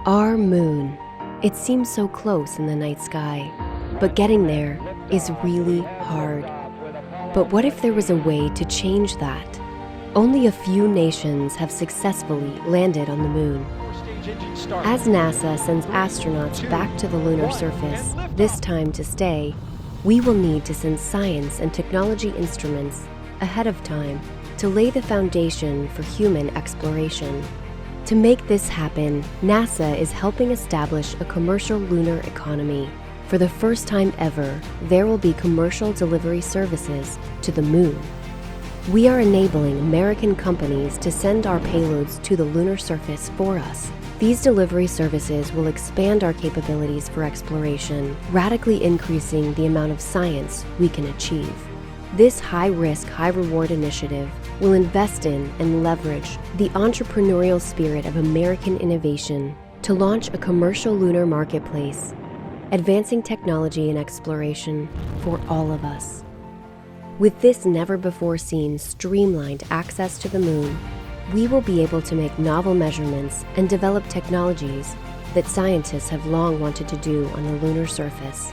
Our moon. It seems so close in the night sky, but getting there is really hard. But what if there was a way to change that? Only a few nations have successfully landed on the moon. As NASA sends astronauts back to the lunar surface, this time to stay, we will need to send science and technology instruments ahead of time to lay the foundation for human exploration. To make this happen, NASA is helping establish a commercial lunar economy. For the first time ever, there will be commercial delivery services to the moon. We are enabling American companies to send our payloads to the lunar surface for us. These delivery services will expand our capabilities for exploration, radically increasing the amount of science we can achieve. This high-risk, high-reward initiative will invest in and leverage the entrepreneurial spirit of American innovation to launch a commercial lunar marketplace, advancing technology and exploration for all of us. With this never-before-seen streamlined access to the moon, we will be able to make novel measurements and develop technologies that scientists have long wanted to do on the lunar surface.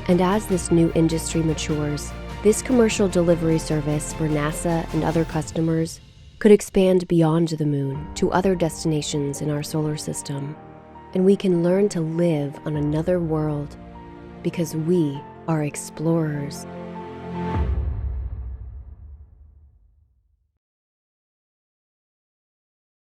And as this new industry matures, this commercial delivery service for NASA and other customers could expand beyond the moon to other destinations in our solar system, and we can learn to live on another world because we are explorers.